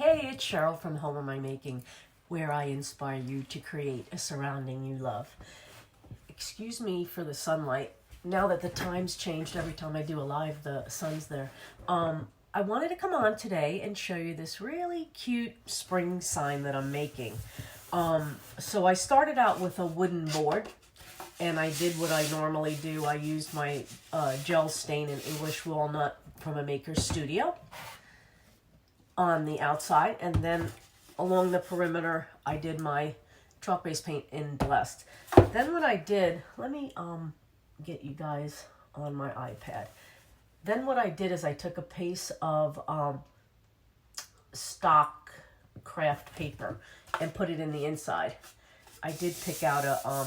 Hey, it's Cheryl from Home of My Making, where I inspire you to create a surrounding you love. Excuse me for the sunlight. Now that the time's changed, every time I do a live, the sun's there. I wanted to come on today and show you this really cute spring sign that I'm making. So I started out with a wooden board, and I did what I normally do. I used my gel stain in English walnut from a maker's studio on the outside, and then along the perimeter I did my chalk-based paint in Blessed. Then what I did, let me get you guys on my iPad. Then what I did is I took a piece of stock craft paper and put it in the inside. I did pick out a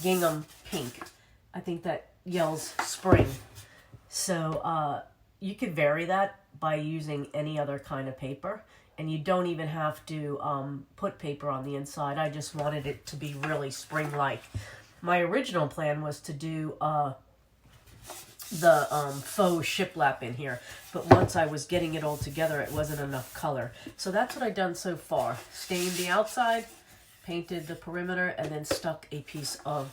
gingham pink. I think that yells spring. So you could vary that by using any other kind of paper, and you don't even have to put paper on the inside. I just wanted it to be really spring-like. My original plan was to do the faux shiplap in here, but once I was getting it all together, it wasn't enough color. So that's what I've done so far. Stained the outside, painted the perimeter, and then stuck a piece of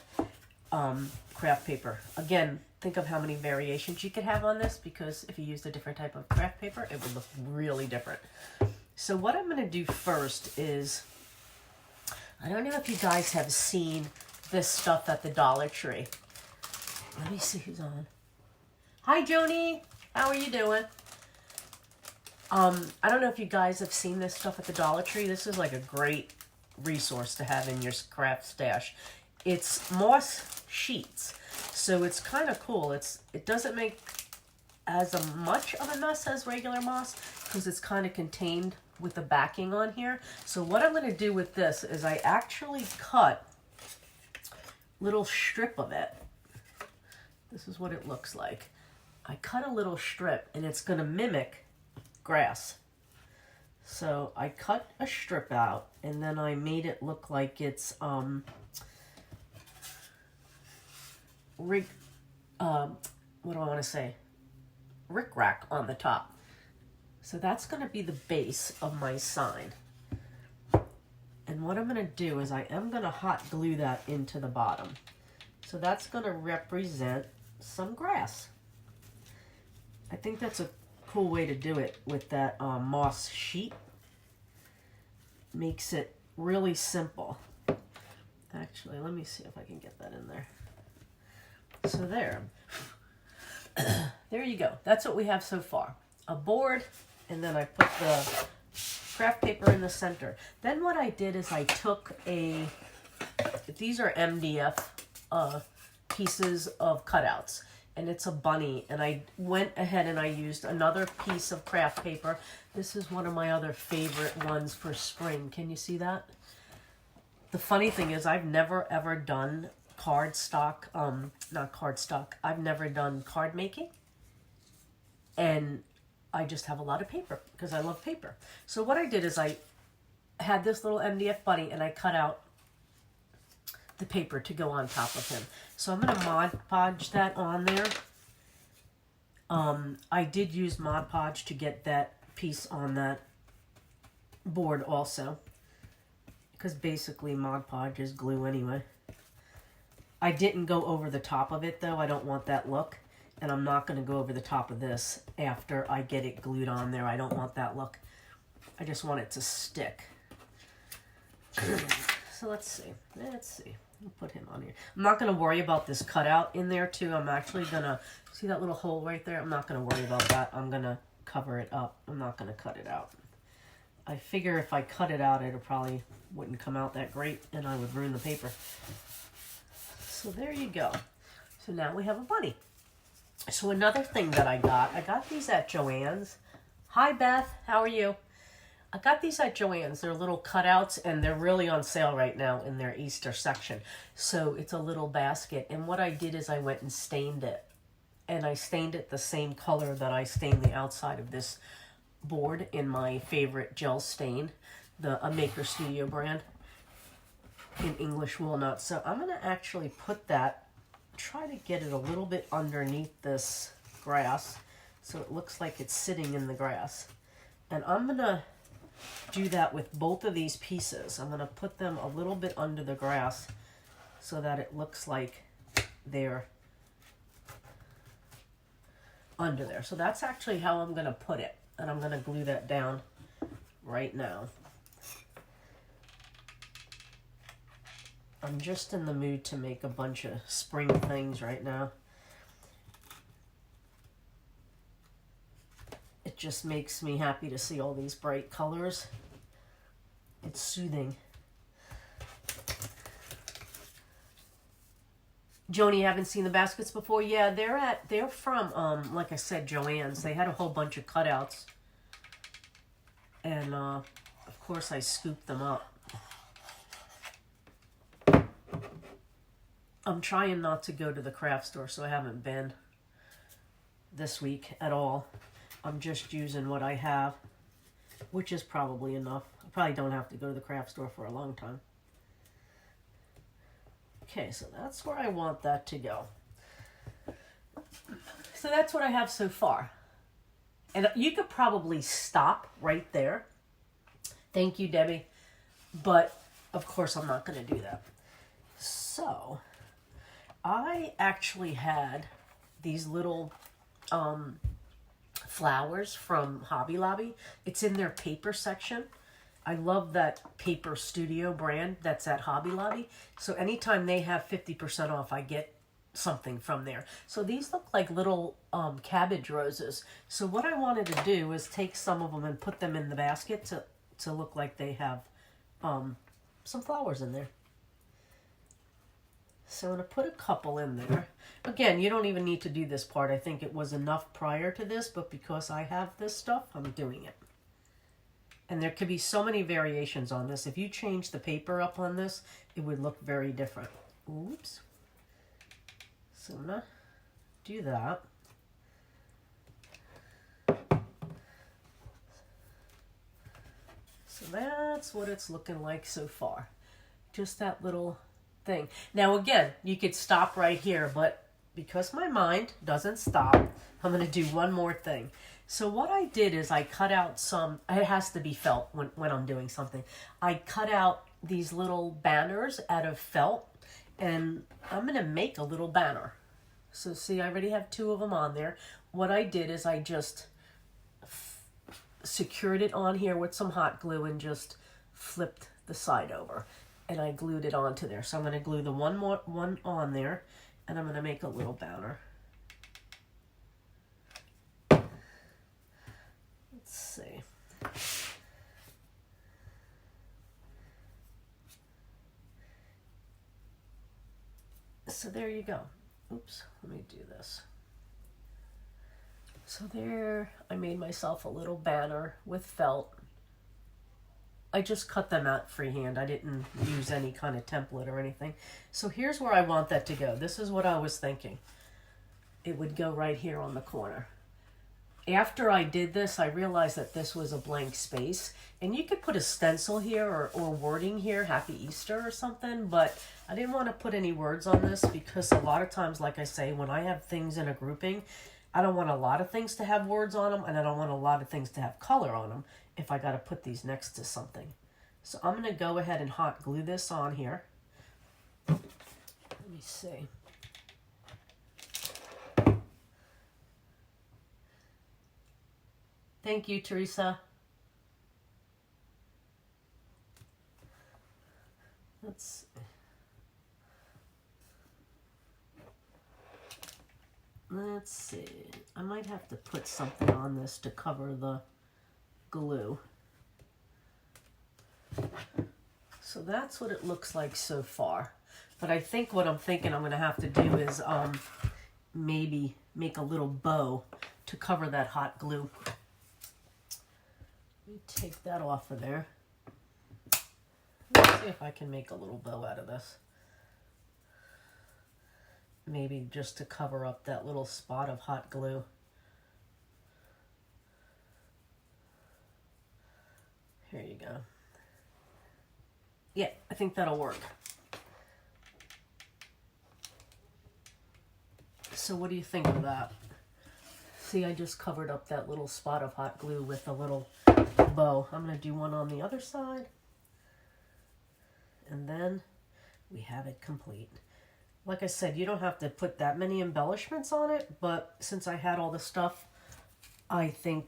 craft paper. Again, think of how many variations you could have on this, because if you used a different type of craft paper, it would look really different. So what I'm going to do first is, I don't know if you guys have seen this stuff at the Dollar Tree. Let me see who's on. Hi, Joni. How are you doing? I don't know if you guys have seen this stuff at the Dollar Tree. This is like a great resource to have in your craft stash. It's moss sheets, so it's kind of cool. It doesn't make as much of a mess as regular moss because it's kind of contained with the backing on here. So what I'm going to do with this is I actually cut a little strip of it. This is what it looks like. I cut a little strip, and it's going to mimic grass. So I cut a strip out, and then I made it look like it's what do I want to say? Rickrack on the top. So that's going to be the base of my sign. And what I'm going to do is I am going to hot glue that into the bottom. So that's going to represent some grass. I think that's a cool way to do it with that moss sheet. Makes it really simple. Actually, let me see if I can get that in there. So there. There you go. That's what we have so far. A board, and then I put the craft paper in the center. Then what I did is I took these are MDF pieces of cutouts, and it's a bunny, and I went ahead and I used another piece of craft paper. This is one of my other favorite ones for spring. Can you see that? The funny thing is I've never ever done I've never done card making, and I just have a lot of paper because I love paper. So what I did is I had this little MDF bunny, and I cut out the paper to go on top of him. So I'm going to Mod Podge that on there. I did use Mod Podge to get that piece on that board also, because basically Mod Podge is glue anyway. I didn't go over the top of it though. I don't want that look. And I'm not going to go over the top of this after I get it glued on there. I don't want that look. I just want it to stick. So let's see. I'll put him on here. I'm not going to worry about this cutout in there too. I'm actually going to, see that little hole right there? I'm not going to worry about that. I'm going to cover it up. I'm not going to cut it out. I figure if I cut it out, it probably wouldn't come out that great, and I would ruin the paper. So there you go. So now we have a bunny. So another thing that I got these at Joann's. Hi Beth, how are you? I got these at Joann's. They're little cutouts, and they're really on sale right now in their Easter section. So it's a little basket, and what I did is I went and stained it. And I stained it the same color that I stained the outside of this board in my favorite gel stain, a Maker Studio brand in English walnut. So I'm going to actually put that, try to get it a little bit underneath this grass so it looks like it's sitting in the grass. And I'm going to do that with both of these pieces. I'm going to put them a little bit under the grass so that it looks like they're under there. So that's actually how I'm going to put it. And I'm going to glue that down right now. I'm just in the mood to make a bunch of spring things right now. It just makes me happy to see all these bright colors. It's soothing. Joni, you haven't seen the baskets before? Yeah, they're from like I said, Joann's. They had a whole bunch of cutouts. And of course I scooped them up. I'm trying not to go to the craft store, so I haven't been this week at all. I'm just using what I have, which is probably enough. I probably don't have to go to the craft store for a long time. Okay, so that's where I want that to go. So that's what I have so far. And you could probably stop right there. Thank you, Debbie. But, of course, I'm not going to do that. So, I actually had these little flowers from Hobby Lobby. It's in their paper section. I love that Paper Studio brand that's at Hobby Lobby. So anytime they have 50% off, I get something from there. So these look like little cabbage roses. So what I wanted to do is take some of them and put them in the basket to look like they have some flowers in there. So I'm going to put a couple in there. Again, you don't even need to do this part. I think it was enough prior to this, but because I have this stuff, I'm doing it. And there could be so many variations on this. If you change the paper up on this, it would look very different. Oops. So I'm going to do that. So that's what it's looking like so far. Just that little thing. Now again, you could stop right here, but because my mind doesn't stop, I'm going to do one more thing. So what I did is I cut out some, it has to be felt when I'm doing something. I cut out these little banners out of felt, and I'm going to make a little banner. So see, I already have 2 of them on there. What I did is I just secured it on here with some hot glue and just flipped the side over. And I glued it onto there. So I'm going to glue the one on there, and I'm going to make a little banner. Let's see. So there you go. Oops, let me do this. So there, I made myself a little banner with felt. I just cut them out freehand. I didn't use any kind of template or anything. So here's where I want that to go. This is what I was thinking. It would go right here on the corner. After I did this, I realized that this was a blank space. And you could put a stencil here or wording here, Happy Easter or something, but I didn't want to put any words on this because a lot of times, like I say, when I have things in a grouping, I don't want a lot of things to have words on them, and I don't want a lot of things to have color on them if I got to put these next to something. So I'm going to go ahead and hot glue this on here. Let me see. Thank you, Teresa. Let's see. I might have to put something on this to cover the glue. So that's what it looks like so far. But I think what I'm thinking I'm going to have to do is maybe make a little bow to cover that hot glue. Let me take that off of there. Let's see if I can make a little bow out of this. Maybe just to cover up that little spot of hot glue. Here you go. Yeah, I think that'll work. So what do you think of that? See, I just covered up that little spot of hot glue with a little bow. I'm going to do one on the other side. And then we have it complete. Like I said, you don't have to put that many embellishments on it, but since I had all the stuff, I think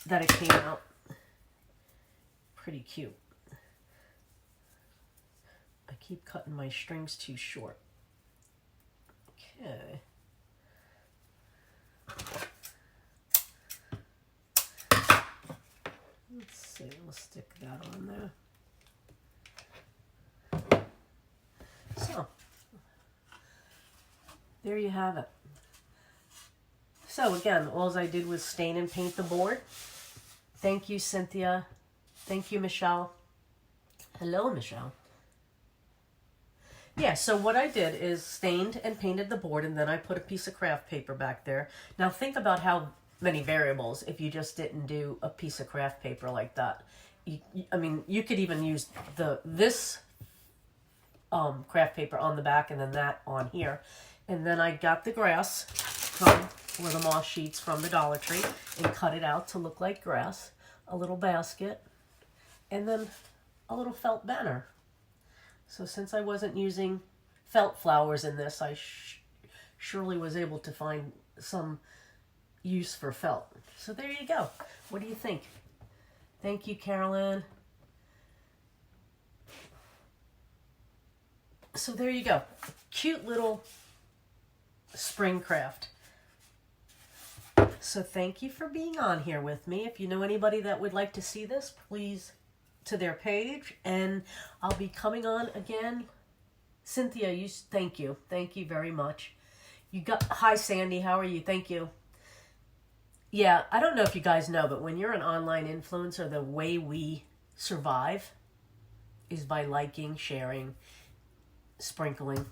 that it came out pretty cute. I keep cutting my strings too short. Okay. Let's see, we'll stick that on there. So, there you have it. So again, all I did was stain and paint the board. Thank you, Cynthia. Thank you, Michelle. Hello, Michelle. Yeah, so what I did is stained and painted the board, and then I put a piece of craft paper back there. Now think about how many variables if you just didn't do a piece of craft paper like that. I mean, you could even use this craft paper on the back and then that on here. And then I got the grass or the moss sheets from the Dollar Tree and cut it out to look like grass. A little basket. And then a little felt banner. So since I wasn't using felt flowers in this, I surely was able to find some use for felt. So there you go. What do you think? Thank you, Carolyn. So there you go. Cute little spring craft. So thank you for being on here with me. If you know anybody that would like to see this, please to their page, and I'll be coming on again. Cynthia, thank you. Thank you very much. Hi Sandy, how are you? Thank you. Yeah, I don't know if you guys know, but when you're an online influencer, the way we survive is by liking, sharing, sprinkling.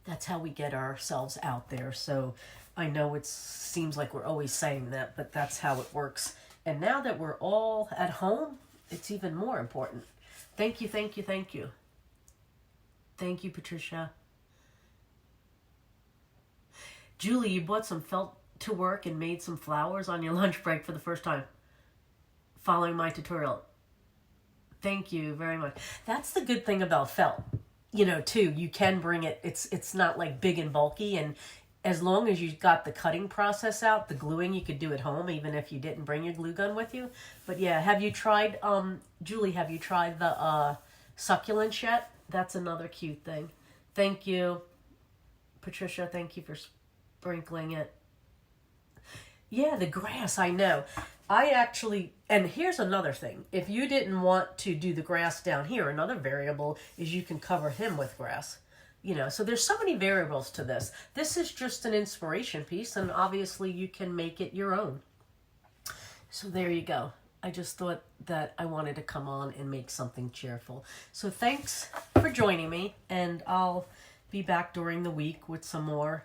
That's how we get ourselves out there. So I know it seems like we're always saying that, but that's how it works. And now that we're all at home, it's even more important. Thank you, thank you, thank you. Thank you, Patricia. Julie, you bought some felt to work and made some flowers on your lunch break for the first time, following my tutorial. Thank you very much. That's the good thing about felt. You know, too, you can bring it. It's not like big and bulky, and as long as you've got the cutting process out, the gluing you could do at home, even if you didn't bring your glue gun with you. But yeah, have you tried, Julie, have you tried the succulents yet? That's another cute thing. Thank you, Patricia. Thank you for sprinkling it. Yeah, the grass, I know. I actually, and here's another thing. If you didn't want to do the grass down here, another variable is you can cover him with grass. You know, so there's so many variables to this. This is just an inspiration piece, and obviously you can make it your own. So there you go. I just thought that I wanted to come on and make something cheerful. So thanks for joining me, and I'll be back during the week with some more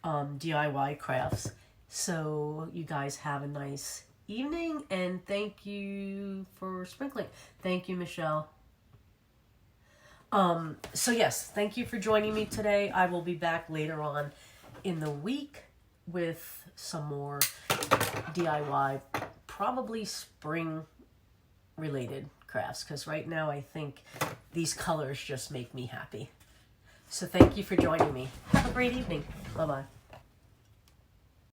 DIY crafts. So you guys have a nice evening, and thank you for sprinkling. Thank you, Michelle. So yes, thank you for joining me today. I will be back later on in the week with some more DIY, probably spring related crafts, because right now I think these colors just make me happy. So thank you for joining me. Have a great evening. Bye-bye.